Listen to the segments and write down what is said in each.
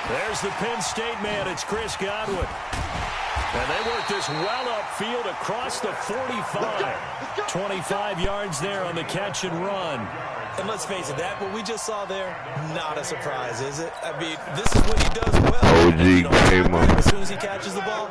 There's the Penn State man. It's Chris Godwin. And they work this well upfield across the 45. 25 yards there on the catch and run. And let's face it, that what we just saw there, not a surprise, is it? I mean, this is what he does well. OG came up. As soon as he catches the ball,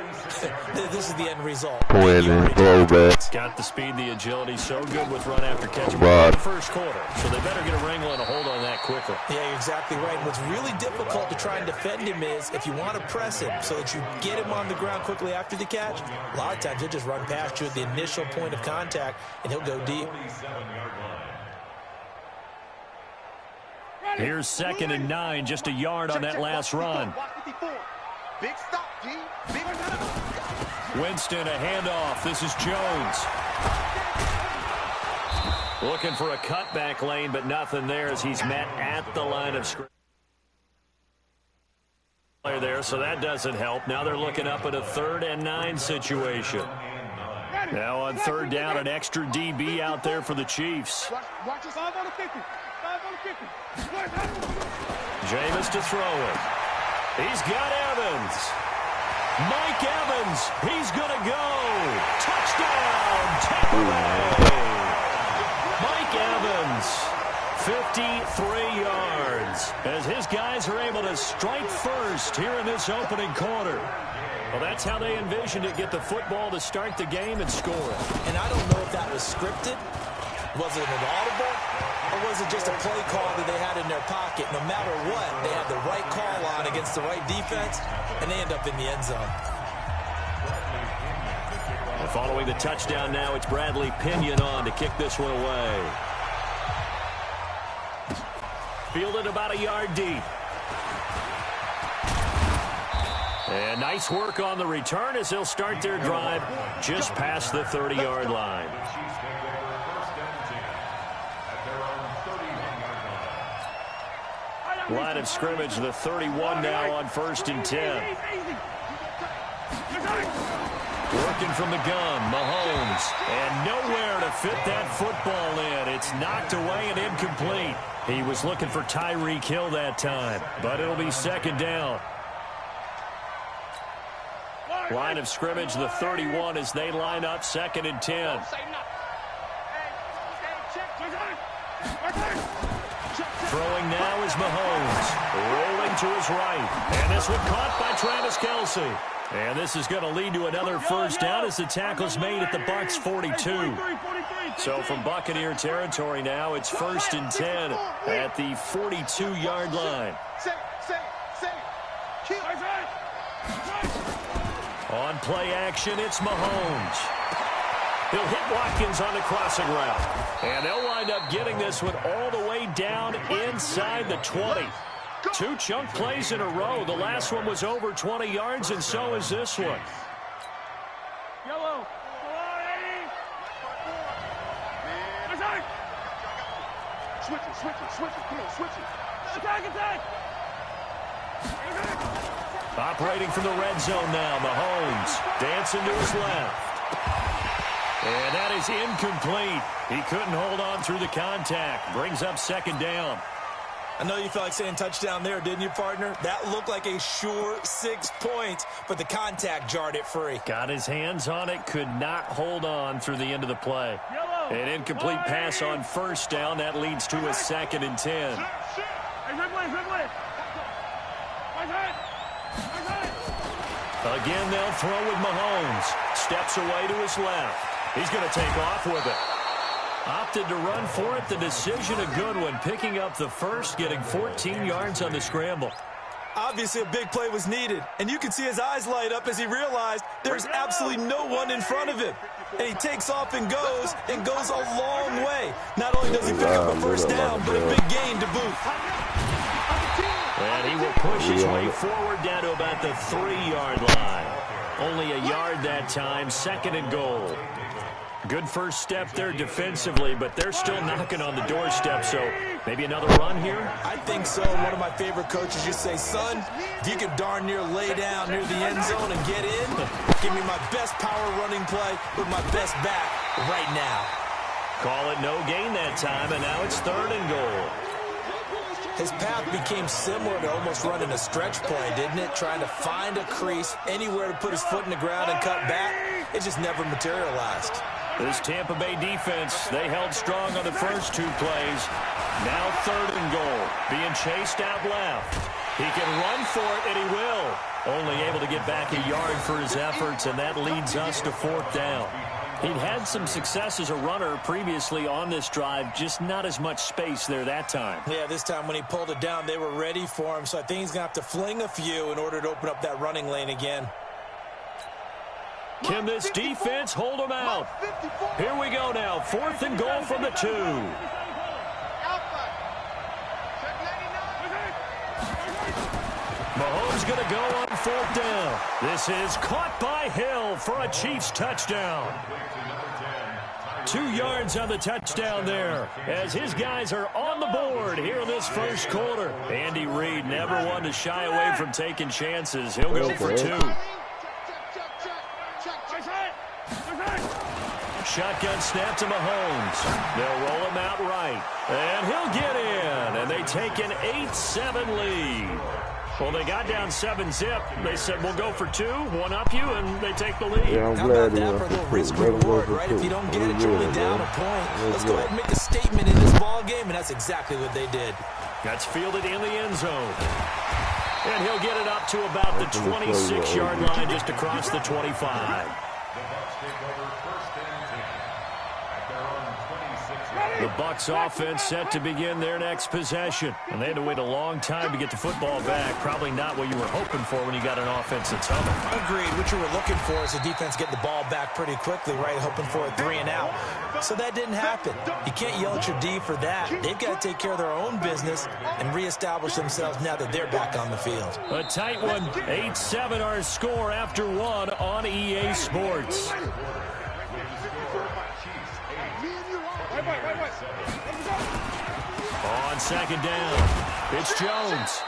this is the end result. Got the speed, the agility, so good with run after catch in the first quarter. So they better get a wrangle and a hold on that quickly. Yeah, you're exactly right. And what's really difficult to try and defend him is if you want to press him so that you get him on the ground quickly after the catch, a lot of times he'll just run past you at the initial point of contact, and he'll go deep. Here's 2nd and 9, just a yard on that last run. Winston, a handoff. This is Jones. Looking for a cutback lane, but nothing there as he's met at the line of scrimmage. There, so that doesn't help. Now they're looking up at a 3rd and 9 situation. Now on 3rd down, an extra DB out there for the Chiefs. Jameis to throw it. He's got Evans. Mike Evans. He's going to go. Touchdown. Tampa Bay. Mike Evans. 53 yards. As his guys are able to strike first here in this opening quarter. Well, that's how they envisioned it. Get the football to start the game and score it. And I don't know if that was scripted. Was it an audible? Or was it just a play call that they had in their pocket? No matter what, they had the right call on against the right defense, and they end up in the end zone. And following the touchdown now, it's Bradley Pinion on to kick this one away. Fielded about a yard deep. And nice work on the return as they'll start their drive just past the 30-yard line. Line of scrimmage, the 31 now on 1st and 10. Working from the gun, Mahomes. And nowhere to fit that football in. It's knocked away and incomplete. He was looking for Tyreek Hill that time, but it'll be 2nd down. Line of scrimmage, the 31 as they line up 2nd and 10. Throwing now is Mahomes. Rolling to his right. And this one caught by Travis Kelce. And this is going to lead to another 1st down as the tackle's made at the Bucs 42. So from Buccaneer territory now, it's 1st and 10 at the 42-yard line. On play action, it's Mahomes. He'll hit Watkins on the crossing route. And they'll wind up getting this one all the way down inside the 20. 2 chunk plays in a row. The last one was over 20 yards, and so is this one. Yellow. Switch it. Come on, switch it. Attack. Operating from the red zone now, Mahomes dancing to his left. And that is incomplete. He couldn't hold on through the contact. Brings up 2nd down. I know you felt like saying touchdown there, didn't you, partner? That looked like a sure 6 points, but the contact jarred it free. Got his hands on it, could not hold on through the end of the play. An incomplete pass on 1st down. That leads to a 2nd and 10. Again, they'll throw with Mahomes. Steps away to his left. He's going to take off with it. Opted to run for it. The decision a good one. Picking up the 1st, getting 14 yards on the scramble. Obviously, a big play was needed, and you can see his eyes light up as he realized there's absolutely no one in front of him. And he takes off and goes a long way. Not only does he pick up a 1st down, but a big gain to boot. And he will push his way forward down to about the 3-yard line. Only a yard that time, 2nd and goal. Good first step there defensively, but they're still knocking on the doorstep, so maybe another run here? I think so. One of my favorite coaches just say, son, if you can darn near lay down near the end zone and get in, give me my best power running play with my best back right now. Call it no gain that time, and now it's 3rd and goal. His path became similar to almost running a stretch play, didn't it? Trying to find a crease, anywhere to put his foot in the ground and cut back. It just never materialized. This Tampa Bay defense, they held strong on the first two plays. Now 3rd and goal, being chased out left. He can run for it, and he will. Only able to get back a yard for his efforts, and that leads us to 4th down. He'd had some success as a runner previously on this drive, just not as much space there that time. Yeah, this time when he pulled it down, they were ready for him, so I think he's going to have to fling a few in order to open up that running lane again. Can this defense hold him out? Here we go now, 4th and goal from the 2. Mahomes going to go on 4th down. This is caught by Hill for a Chiefs touchdown. 2 yards on the touchdown there, as his guys are on the board here in this first quarter. Andy Reid never one to shy away from taking chances. He'll go for 2. Shotgun snap to Mahomes. They'll roll him out right. And he'll get in. And they take an 8-7 lead. Well, they got down 7-zip. They said, we'll go for 2, one up you, and they take the lead. Yeah, How about that for a little risk reward, right? If you don't get it, you're only down a point. Let's go ahead and make a statement in this ball game, and that's exactly what they did. That's fielded in the end zone. And he'll get it up to about the 26-yard line, just across the 25. The Bucs offense set to begin their next possession. And they had to wait a long time to get the football back. Probably not what you were hoping for when you got an offense that's humming. Agreed. What you were looking for is the defense getting the ball back pretty quickly, right? Hoping for a 3 and out. So that didn't happen. You can't yell at your D for that. They've got to take care of their own business and reestablish themselves now that they're back on the field. A tight one. 8-7 our score after 1 on EA Sports. On 2nd down, it's Jones.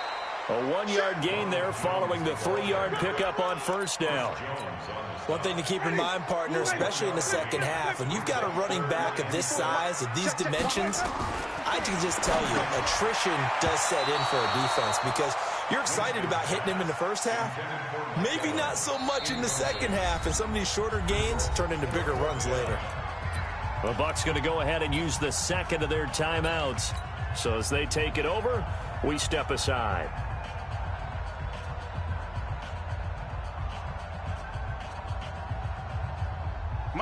A 1-yard gain there following the 3-yard pickup on 1st down. One thing to keep in mind, partner, especially in the second half, when you've got a running back of this size, of these dimensions, I can just tell you, attrition does set in for a defense because you're excited about hitting him in the first half. Maybe not so much in the second half, and some of these shorter gains turn into bigger runs later. The Bucs going to go ahead and use the second of their timeouts. So as they take it over, we step aside.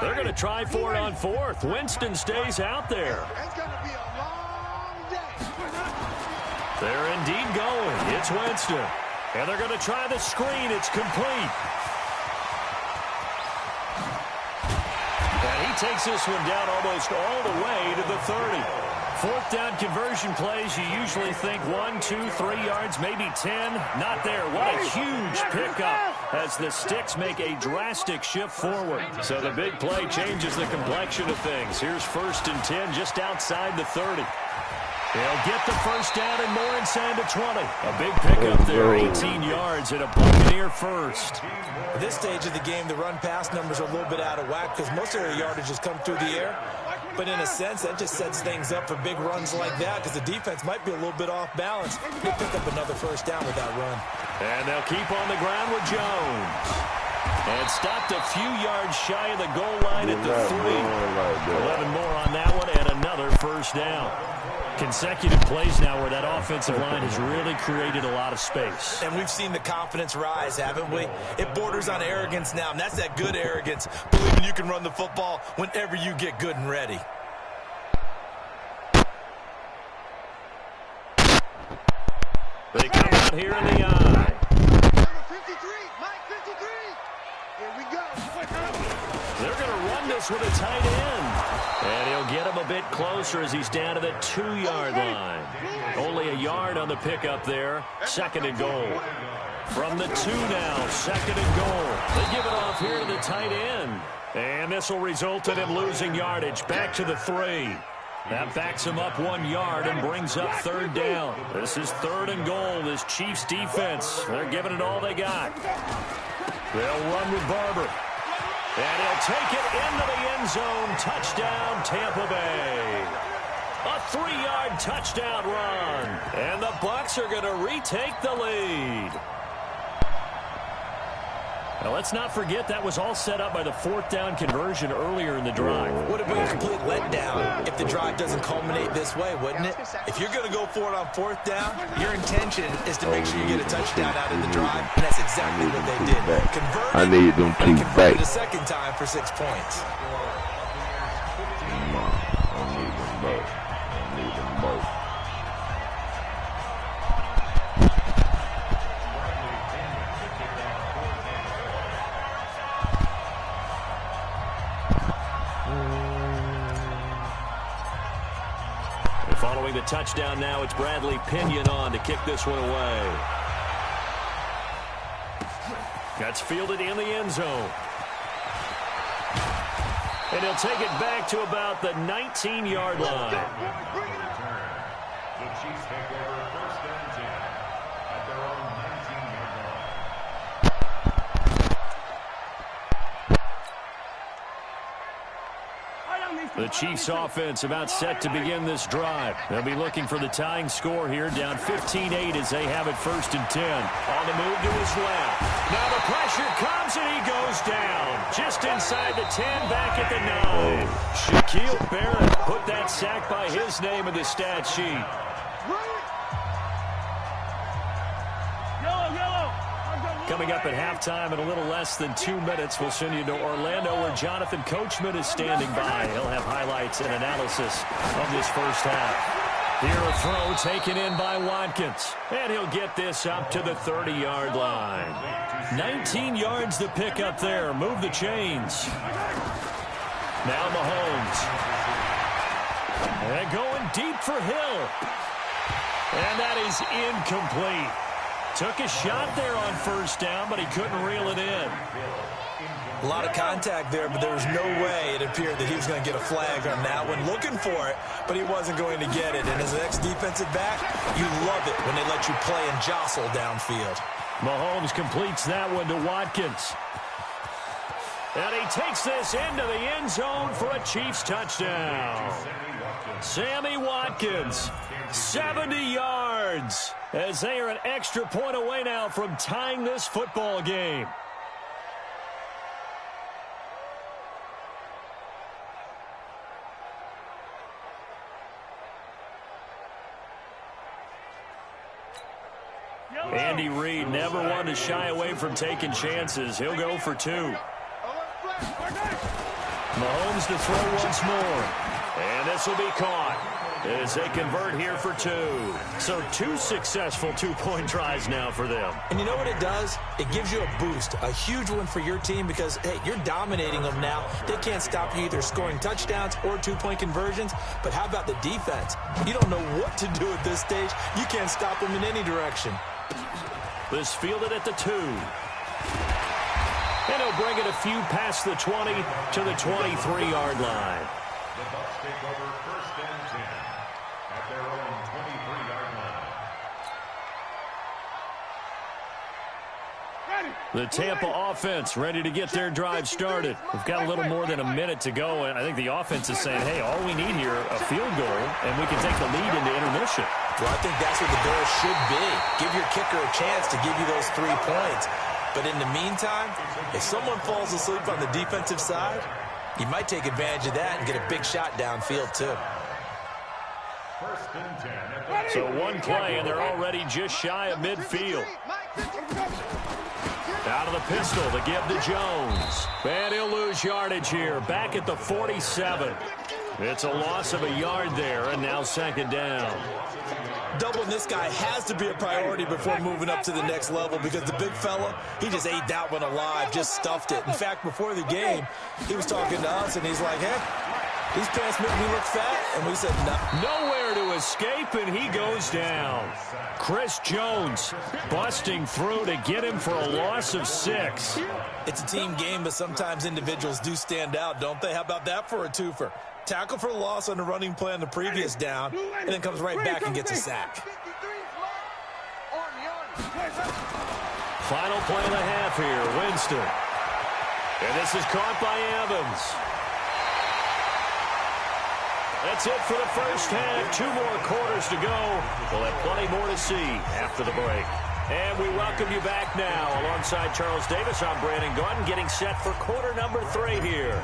They're going to try for it on 4th. Winston stays out there. It's going to be a long day. They're indeed going. It's Winston. And they're going to try the screen. It's complete. And he takes this one down almost all the way to the 30. 4th down conversion plays, you usually think 1, 2, 3 yards, maybe 10. Not there. What a huge pickup as the Sticks make a drastic shift forward. So the big play changes the complexion of things. Here's 1st and 10 just outside the 30. They'll get the first down and more inside the 20. A big pickup there, 18 yards and a Buccaneer first. At this stage of the game, the run-pass numbers are a little bit out of whack because most of their yardages come through the air. But in a sense, that just sets things up for big runs like that because the defense might be a little bit off balance. They'll pick up another first down with that run. And they'll keep on the ground with Jones. And stopped a few yards shy of the goal line at the 3. 11 more on that one and another first down. Consecutive plays now where that offensive line has really created a lot of space. And we've seen the confidence rise, haven't we? It borders on arrogance now, and that's that good arrogance, believing you can run the football whenever you get good and ready. They come out here in the eye. Number 53, Mike 53. Here we go. They're going to run this with a tight end. And he'll get him a bit closer as he's down to the 2-yard line. Only a yard on the pickup there. 2nd and goal. From the 2 now, 2nd and goal. They give it off here to the tight end. And this will result in him losing yardage. Back to the 3. That backs him up 1 yard and brings up 3rd down. This is 3rd and goal. This Chiefs defense, they're giving it all they got. They'll run with Barber. And he'll take it into the end zone. Touchdown, Tampa Bay. A 3-yard touchdown run. And the Bucs are going to retake the lead. Now, let's not forget that was all set up by the 4th down conversion earlier in the drive. Would have been a complete letdown if the drive doesn't culminate this way, wouldn't it? If you're going to go for it on 4th down, your intention is to make sure you get a touchdown out of the drive, and that's exactly what they did. Converted, I need them two back. Converted a second time for 6 points. I need them both. I need them both. Following the touchdown now, it's Bradley Pinion on to kick this one away. That's fielded in the end zone. And he'll take it back to about the 19-yard line. The Chiefs take over 1st and 10 at their own 19-yard line. The Chiefs offense about set to begin this drive. They'll be looking for the tying score here, down 15-8 as they have it 1st and 10. On the move to his left. Now the pressure comes and he goes down. Just inside the 10, back at the 9. Shaquille Barrett put that sack by his name in the stat sheet. Coming up at halftime in a little less than 2 minutes, we'll send you to Orlando where Jonathan Coachman is standing by. He'll have highlights and analysis of this first half. Here a throw taken in by Watkins. And he'll get this up to the 30-yard line. 19 yards to pick up there. Move the chains. Now Mahomes. And going deep for Hill. And that is incomplete. Took a shot there on 1st down, but he couldn't reel it in. A lot of contact there, but there was no way it appeared that he was going to get a flag on that one. Looking for it, but he wasn't going to get it. And as an ex-defensive back, you love it when they let you play and jostle downfield. Mahomes completes that one to Watkins. And he takes this into the end zone for a Chiefs touchdown. Sammy Watkins, 70 yards, as they are an extra point away now from tying this football game. Andy Reid never wanted to shy away from taking chances. He'll go for 2. Mahomes to throw once more. And this will be caught as they convert here for 2. So 2 successful two-point tries now for them. And you know what it does? It gives you a boost, a huge one for your team because, hey, you're dominating them now. They can't stop you either scoring touchdowns or two-point conversions. But how about the defense? You don't know what to do at this stage. You can't stop them in any direction. This fielded at the 2. And he'll bring it a few past the 20 to the 23-yard line. The Bucs take over 1st and 10 at their own 23-yard line. The Tampa offense ready to get their drive started. We've got a little more than a minute to go, and I think the offense is saying, hey, all we need here, a field goal, and we can take the lead into intermission. Well, I think that's what the goal should be. Give your kicker a chance to give you those 3 points. But in the meantime, if someone falls asleep on the defensive side, you might take advantage of that and get a big shot downfield, too. 1st and 10. So 1 play, and they're already just shy of midfield. Out of the pistol to give to Jones. And he'll lose yardage here, back at the 47. It's a loss of a yard there, and now 2nd down. Doubling this guy has to be a priority before moving up to the next level because the big fella, he just ate that one alive, just stuffed it. In fact, before the game, he was talking to us, and he's like, hey, these pants make me look fat. And we said, no. Nowhere to escape, and he goes down. Chris Jones busting through to get him for a loss of 6. It's a team game, but sometimes individuals do stand out, don't they? How about that for a twofer? Tackle for loss on the running play on the previous down, and then comes right back and gets a sack. Final play and a half here, Winston. And this is caught by Evans. That's it for the first half. 2 more quarters to go. We'll have plenty more to see after the break. And we welcome you back now. Alongside Charles Davis, I'm Brandon Gordon, getting set for quarter number 3 here.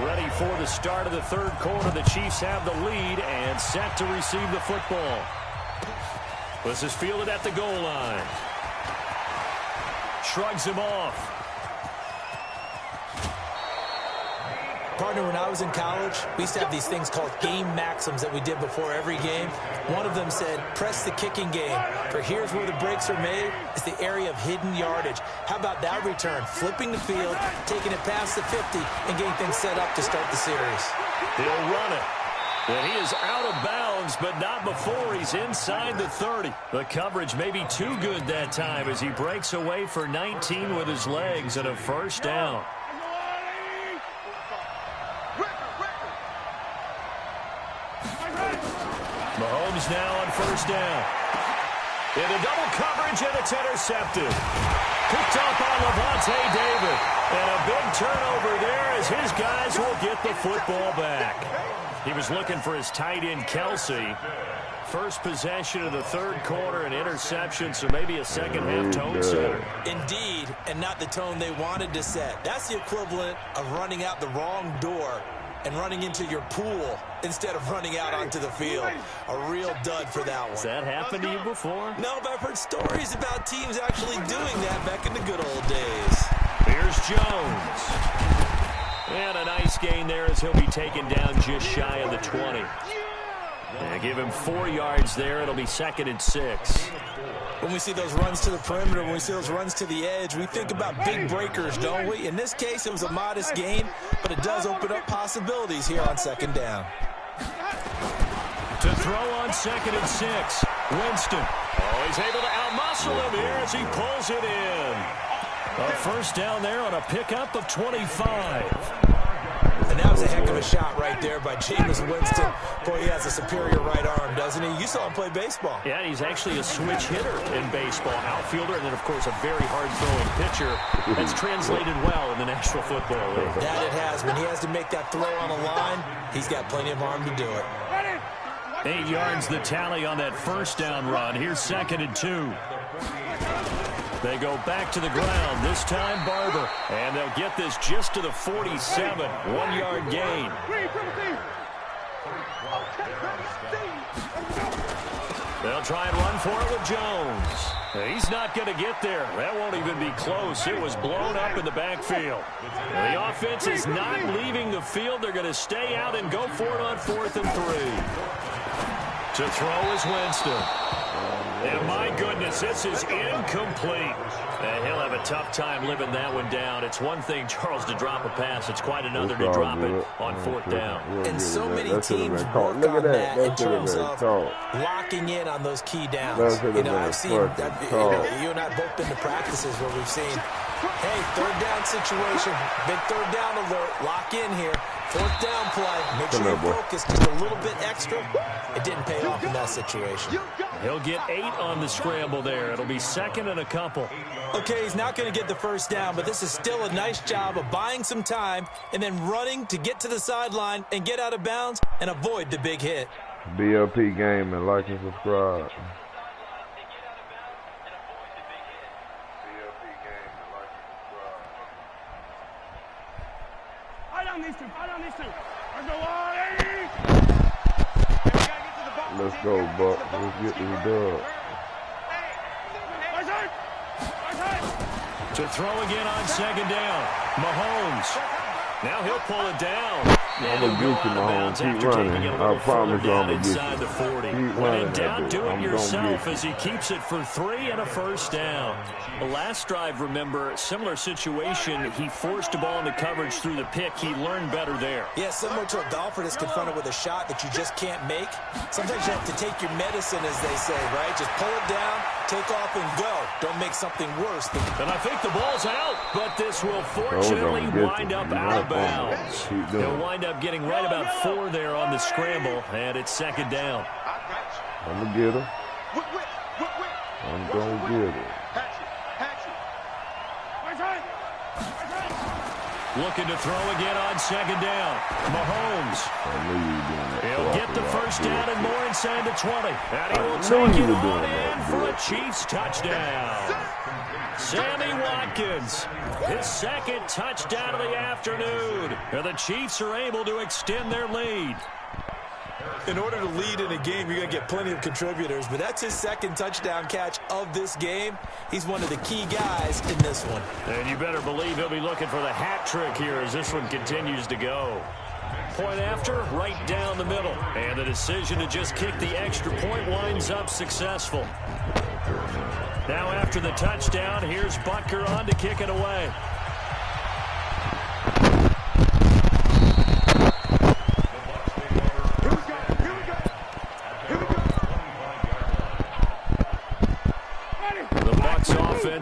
Ready for the start of the third quarter. The Chiefs have the lead and set to receive the football. This is fielded at the goal line. Shrugs him off. Partner, when I was in college, we used to have these things called game maxims that we did before every game. One of them said, press the kicking game. For here's where the breaks are made. It's the area of hidden yardage. How about that return? Flipping the field, taking it past the 50, and getting things set up to start the series. He'll run it. And he is out of bounds, but not before he's inside the 30. The coverage may be too good that time as he breaks away for 19 with his legs and a first down. Mahomes now on first down. Into double coverage, and it's intercepted. Picked up on Levante David. And a big turnover there as his guys will get the football back. He was looking for his tight end, Kelsey. First possession of the third quarter, an interception, so maybe a second-half tone setter. Indeed, and not the tone they wanted to set. That's the equivalent of running out the wrong door and running into your pool instead of running out onto the field. A real dud for that one. Has that happened to you before? No, but I've heard stories about teams actually doing that back in the good old days. Here's Jones. And a nice gain there as he'll be taken down just shy of the 20. And give him 4 yards there. It'll be 2nd and 6. When we see those runs to the perimeter, when we see those runs to the edge, we think about big breakers, don't we? In this case, it was a modest gain, but it does open up possibilities here on 2nd down. To throw on 2nd and 6. Winston. Oh, he's able to outmuscle him here as he pulls it in. A first down there on a pickup of 25. And that was a heck of a shot right there by Jameis Winston. Boy, he has a superior right arm, doesn't he? You saw him play baseball. Yeah, he's actually a switch hitter in baseball. Outfielder, and then, of course, a very hard-throwing pitcher. That's translated well in the National Football League. That it has. When he has to make that throw on the line, he's got plenty of arm to do it. 8 yards the tally on that first down run. Here's 2nd and 2. They go back to the ground, this time Barber. And they'll get this just to the 47. 1-yard gain. They'll try and run for it with Jones. He's not going to get there. That won't even be close. It was blown up in the backfield. The offense is not leaving the field. They're going to stay out and go for it on 4th and 3. To throw is Winston. And my goodness, this is incomplete. And he'll have a tough time living that one down. It's one thing, Charles, to drop a pass. It's quite another to drop it on 4th down. And so many teams work on that in terms of locking in on those key downs. You know, I've seen, you and I have both been to practices where we've seen, hey, 3rd down situation, big 3rd down alert, lock in here. 4th down play, make sure you're focused just a little bit extra. It didn't pay off in that situation. He'll get 8 on the scramble there. It'll be 2nd and a couple. Okay, he's not going to get the first down, but this is still a nice job of buying some time and then running to get to the sideline and get out of bounds and avoid the big hit. BLP game and like and subscribe. Let's go, Buck. Let's get this dub. To throw again on 2nd down. Mahomes. Now he'll pull it down. I'm going to get you, Mahomes. Keep running. I promise you I'm going to get you. When in doubt, do it yourself as he keeps it for 3 and a first down. The last drive, remember, similar situation. He forced a ball into coverage through the pick. He learned better there. Yeah, similar to a golfer that's confronted with a shot that you just can't make. Sometimes you have to take your medicine, as they say, right? Just pull it down, take off, and go. Don't make something worse. And I think the ball's out, but this will fortunately wind up out of bounds. He'll wind up getting right about 4 there on the scramble, and it's 2nd down. I'm going to get him. I'm going to get him. Looking to throw again on second down. Mahomes. He'll get the first down and more inside the 20. And he will take it on in for a Chiefs touchdown. Sammy Watkins, his second touchdown of the afternoon. And the Chiefs are able to extend their lead. In order to lead in a game, you're going to get plenty of contributors, but that's his second touchdown catch of this game. He's one of the key guys in this one. And you better believe he'll be looking for the hat trick here as this one continues to go. Point after, right down the middle. And the decision to just kick the extra point winds up successful. Now after the touchdown, here's Butker on to kick it away.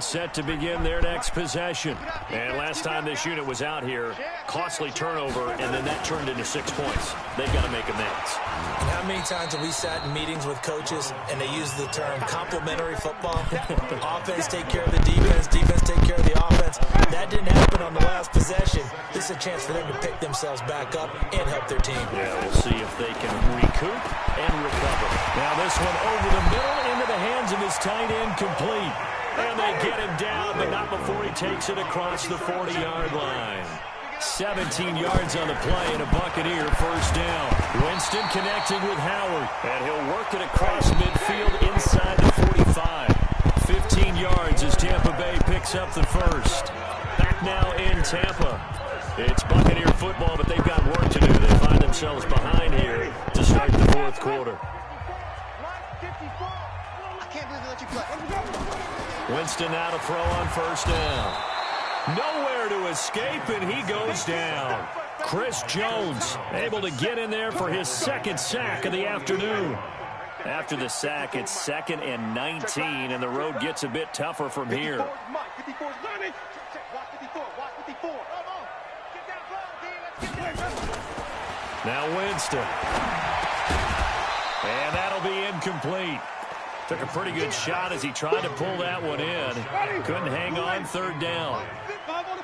Set to begin their next possession. And last time this unit was out here, costly turnover, and then that turned into 6 points. They've got to make amends. And how many times have we sat in meetings with coaches and they use the term complementary football? Offense take care of the defense, defense take care of the offense. That didn't happen on the last possession. This is a chance for them to pick themselves back up and help their team. Yeah, we'll see if they can recoup and recover. Now this one over the middle into the hands of his tight end, complete. And they get him down, but not before he takes it across the 40-yard line. 17 yards on the play and a Buccaneer first down. Winston connecting with Howard, and he'll work it across midfield inside the 45. 15 yards as Tampa Bay picks up the first. Back now in Tampa. It's Buccaneer football, but they've got work to do. They find themselves behind here to start the fourth quarter. Winston now to throw on first down. Nowhere to escape, and he goes down. Chris Jones able to get in there for his second sack of the afternoon. After the sack, it's 2nd and 19, and the road gets a bit tougher from here. Now Winston. And that'll be incomplete. Took a pretty good shot as he tried to pull that one in. Couldn't hang on third down.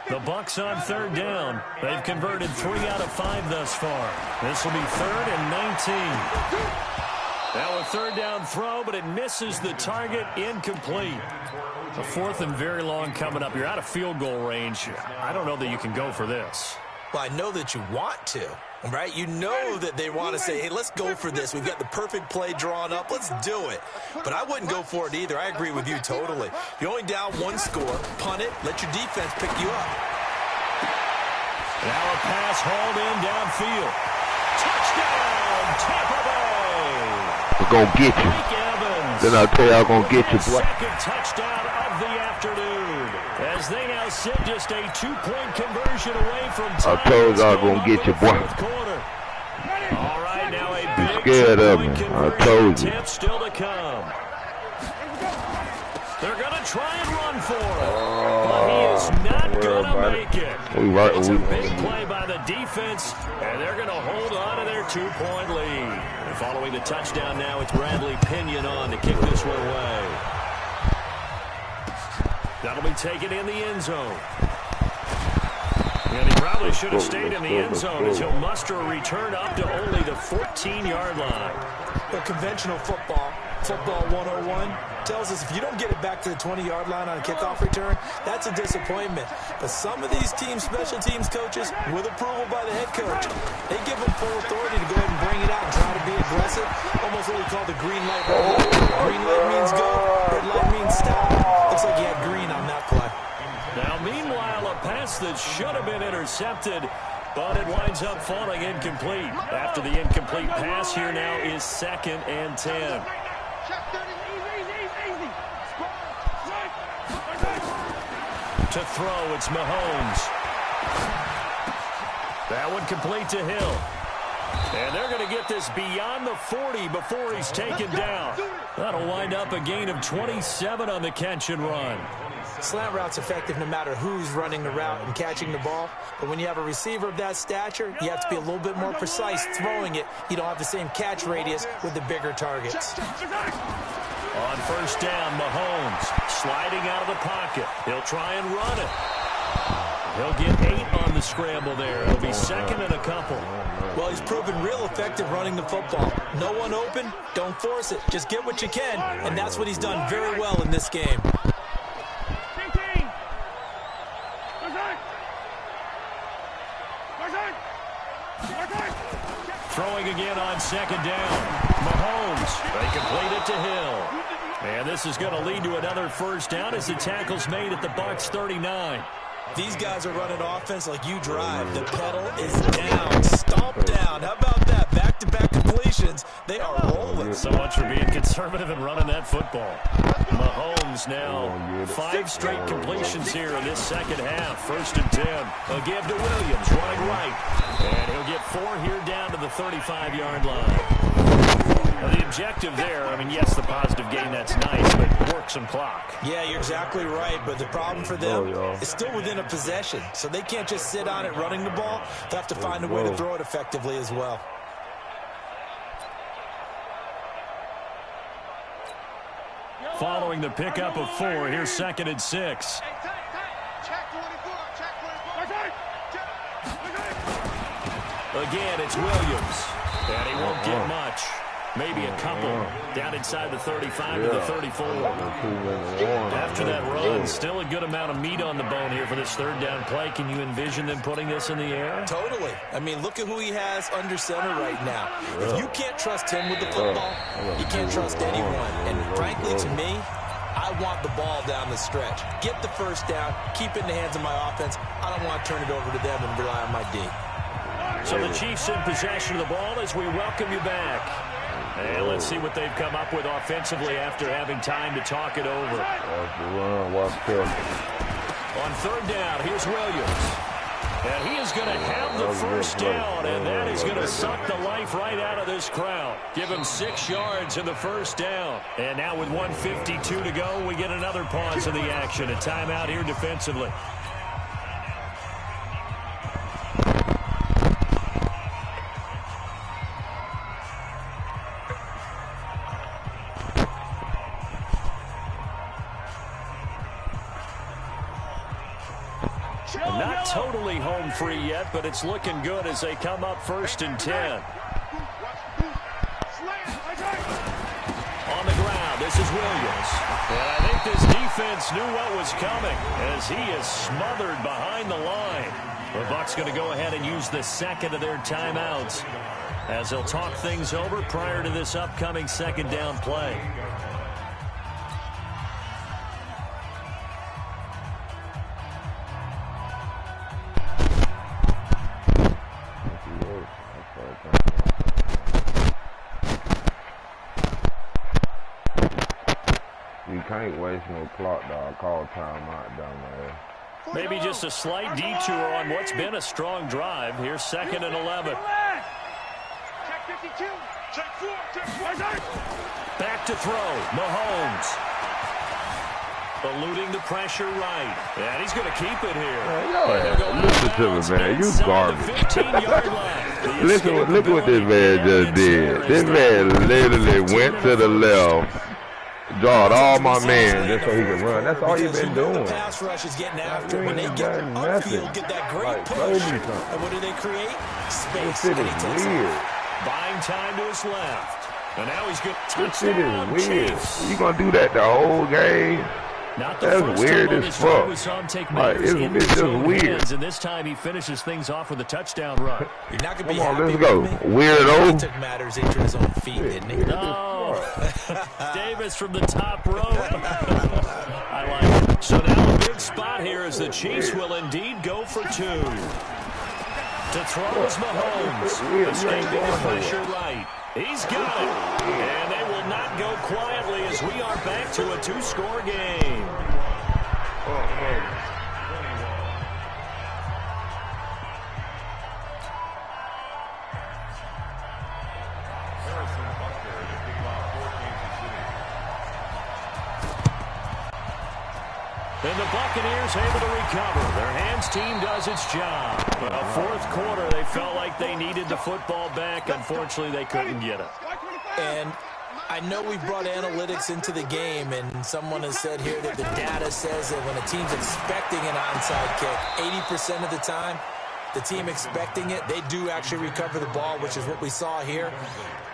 The Bucs on third down. They've converted 3 out of 5 thus far. This will be 3rd and 19. Now a third down throw, but it misses the target, incomplete. A 4th and very long coming up. You're out of field goal range. I don't know that you can go for this. Well, I know that you want to, right? You know that they want to say, hey, let's go for this. We've got the perfect play drawn up. Let's do it. But I wouldn't go for it either. I agree with you totally. You're only down 1 score. Punt it. Let your defense pick you up. Now a pass hauled in downfield. Touchdown, Tampa Bay. We're going to get you. Then I'll tell you I'm going to get you, boy. Second touchdown of the afternoon. As they now sit just a 2-point conversion away from time. I told you I was going to get you, boy. All right, now a Be big scared of me. I told you. attempt still to come. They're going to try and run for it. But he is not going to make it. It's a big play by the defense, and they're going to hold on to their 2-point lead. And following the touchdown now, it's Bradley Pinion on to kick this one away. That'll be taken in the end zone. And he probably should have stayed in the end zone as he'll muster a return up to only the 14-yard line. But conventional football 101, tells us if you don't get it back to the 20-yard line on a kickoff return, that's a disappointment. But some of these teams, special teams coaches, with approval by the head coach, they give them full authority to go ahead and bring it out and try to be aggressive, almost what we call the green light rule. Green light means go, red light means stop. Looks like he had green on that play. Now, meanwhile, a pass that should have been intercepted, but it winds up falling incomplete. After the incomplete pass, here now is 2nd and 10. To throw, it's Mahomes. That one complete to Hill. And they're going to get this beyond the 40 before he's taken down. That'll wind up a gain of 27 on the catch and run. Slant route's effective no matter who's running the route and catching the ball. But when you have a receiver of that stature, you have to be a little bit more precise throwing it. You don't have the same catch radius with the bigger targets. On first down, Mahomes sliding out of the pocket. He'll try and run it. He'll get 8 on the scramble there. It'll be second and a couple. Well, he's proven real effective running the football. No one open, don't force it. Just get what you can, and that's what he's done very well in this game. Throwing again on second down. Mahomes, they complete it to Hill. And this is going to lead to another first down as the tackle's made at the Bucs 39. These guys are running offense like you drive. The pedal is down. Stomp down. How about that? Back-to-back completions. They are rolling. So much for being conservative and running that football. Mahomes now 5 straight completions here in this second half. First and 10. He'll give to Williams, running right. And he'll get 4 here down to the 35-yard line. Well, the objective there, I mean, yes, the positive gain, that's nice, but work some clock. Yeah, you're exactly right, but the problem for them is still within a possession, so they can't just sit on it running the ball. They have to find a way to throw it effectively as well. Following the pickup of 4, here's second and 6. Again, it's Williams, and he won't get much. Maybe a couple down inside the 35 to the 34. After that run, still a good amount of meat on the bone here for this third down play. Can you envision them putting this in the air? Totally. I mean, look at who he has under center right now. If you can't trust him with the football, you can't trust anyone. And frankly, to me, I want the ball down the stretch. Get the first down, keep it in the hands of my offense. I don't want to turn it over to them and rely on my D. So the Chiefs in possession of the ball as we welcome you back. And let's see what they've come up with offensively after having time to talk it over. On third down, here's Williams. And he is going to have the first down, and that is going to suck the life right out of this crowd. Give him 6 yards in the first down. And now with 1:52 to go, we get another pause in the action. A timeout here defensively. Not totally home free yet, but it's looking good as they come up first and 10. On the ground, this is Williams. And I think this defense knew what was coming as he is smothered behind the line. The Bucs going to go ahead and use the second of their timeouts as they'll talk things over prior to this upcoming second down play. You can't waste no clock, dog. Call timeout down there. Maybe just a slight detour on what's been a strong drive. Here's second and 11. Check 52. Check 4. Check 4. Back to throw. Mahomes. Eluding the pressure right. And he's going to keep it here. Listen to me, man. You garbage. Look what this man just did. This man literally went to the left, drawed all my men just so he could run. That's all you've been doing. The pass rush is getting after. When they get upfield, get that great push. And what do they create? Space. This shit is weird. Buying time to his left. And now he's going to This shit touchdown. is weird. Chiefs. You gonna do that the whole game? Not the That's first weird time on as his fuck. drive we saw him take Like, matters it's into his just own weird. hands, and this time he finishes things off with a touchdown run. You're not going to be Come on, happy let's go. with me. Weirdo. He took matters into his own feet, didn't he? No. Davis from the top row. I like it. So now a big spot here as the Chiefs will indeed go for 2. To throw is Mahomes. Escaping the pressure right. He's got it. And they will not go quietly as we are back to a 2-score game. And the Buccaneers able to recover. Their hands team does its job. But a fourth quarter, they felt like they needed the football back. Unfortunately, they couldn't get it. And I know we brought analytics into the game, and someone has said here that the data says that when a team's expecting an onside kick, 80% of the time, the team expecting it, they do actually recover the ball, which is what we saw here.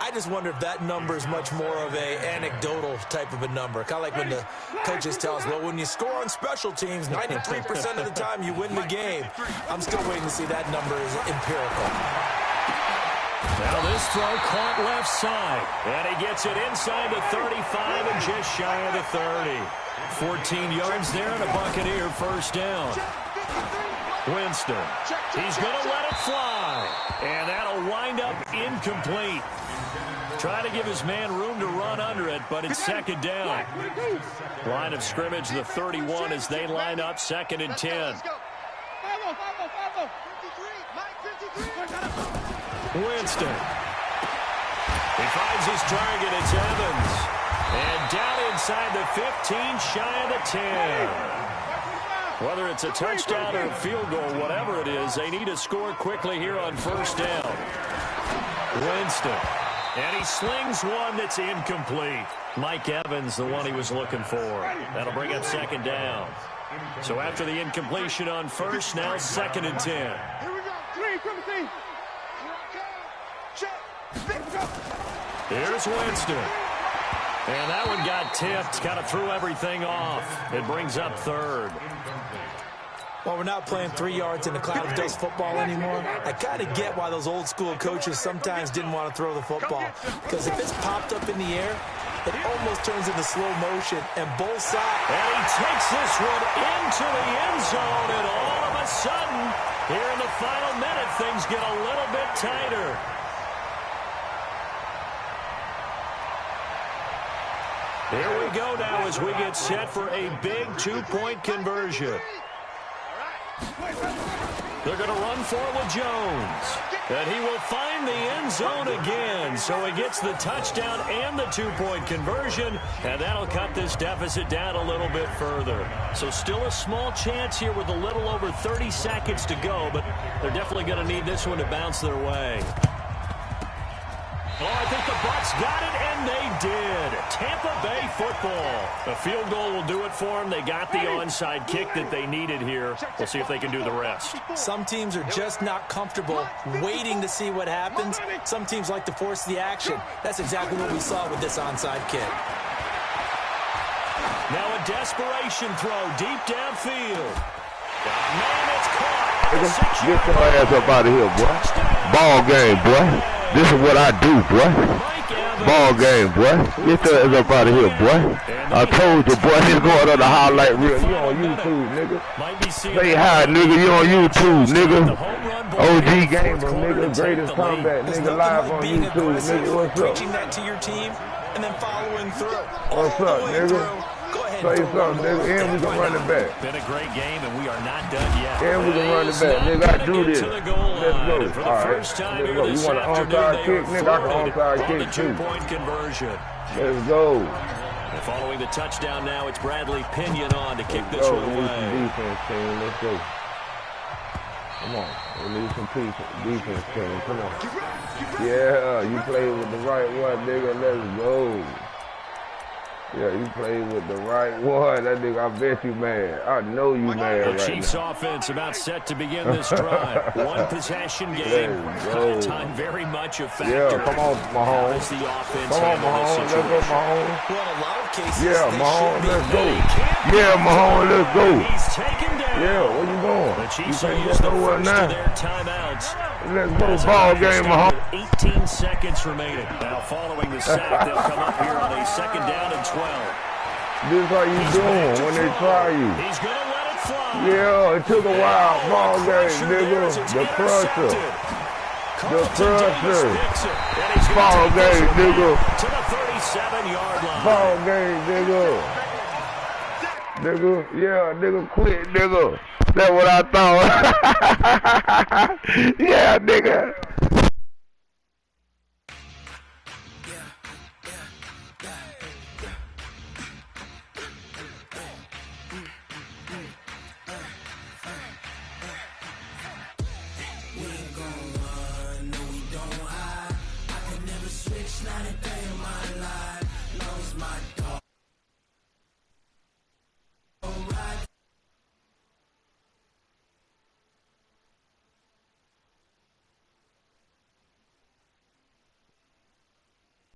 I just wonder if that number is much more of a anecdotal type of a number. Kind of like when the coaches tell us, well, when you score on special teams, 93% of the time you win the game. I'm still waiting to see that number is empirical. Now this throw caught left side, and he gets it inside the 35 and just shy of the 30. 14 yards there and a Buccaneer first down. Winston, he's going to let it fly, and that'll wind up incomplete. Try to give his man room to run under it, but it's second down. Line of scrimmage, the 31 as they line up, 2nd and 10. Winston. He finds his target. It's Evans. And down inside the 15, shy of the 10. Whether it's a touchdown or a field goal, whatever it is, they need to score quickly here on first down. Winston. And he slings one that's incomplete. Mike Evans, the one he was looking for. That'll bring up second down. So after the incompletion on first, now 2nd and 10. Here we go. 3, Here's Winston. And that one got tipped, kind of threw everything off. It brings up 3rd. Well, we're not playing 3 yards in a cloud of dust football anymore. I kind of get why those old school coaches sometimes didn't want to throw the football. Because if it's popped up in the air, it almost turns into slow motion, and both sides. And he takes this one into the end zone, and all of a sudden, here in the final minute, things get a little bit tighter. Here we go now as we get set for a big 2-point conversion. They're going to run for it with Jones. And he will find the end zone again. So he gets the touchdown and the 2-point conversion. And that'll cut this deficit down a little bit further. So still a small chance here with a little over 30 seconds to go. But they're definitely going to need this one to bounce their way. Oh, I think the Bucs got it, and they did. Tampa Bay football. A field goal will do it for them. They got the onside kick that they needed here. We'll see if they can do the rest. Some teams are just not comfortable waiting to see what happens. Some teams like to force the action. That's exactly what we saw with this onside kick. Now a desperation throw deep downfield. Man, it's caught. Get your ass up out of here, boy. Ball game, boy. This is what I do, boy. Ball game, boy. Get your ass up out of here, boy. I told you, boy, he's going on the highlight reel. You on YouTube, nigga. Say hi, nigga. You on YouTube, nigga. OG gamer, nigga. Greatest comeback, nigga. Live on YouTube, nigga. What's up? Preaching that to your team and then following through. What's up, nigga? Say something, nigga. And we can run it back. Been a great game, and we are not done yet. And we can run it back, nigga. I do this. Let's go. All right. Let's go. You want an onside kick, nigga? I can onside kick too. 2-point conversion. Let's go. And following the touchdown now, it's Bradley Pinion on to kick this one We need some away. defense, team. Let's go. Come on. We need some defense, team. Come on. Yeah, you play with the right one, nigga. Let's go. Yeah, you played with the right one. That nigga, I bet you mad. I know you mad right now. The Chiefs offense about set to begin this drive. One possession game. Time very much a factor. Yeah, come on, Mahomes. As the offense Come on, Mahomes. Let's go, Mahomes. Well, in a lot of cases, Yeah, Mahomes, let's go. Yeah, Mahomes, let's go. He's taken down. Yeah, where you going? The Chiefs You will can't use go the nowhere first now. of their timeouts. Let's go, ball game, Mahomes. 18 seconds remaining. Now following the sack, they'll come up here on a 2nd down and 12. This is how you doing when they try you. He's going to let it fly. Yeah, it took a while. Ball game, nigga. The crusher. The crusher. Ball game, nigga. To the 37-yard line. Ball game, nigga. Nigga, yeah, nigga, quit, nigga. That's what I thought. Yeah, nigga.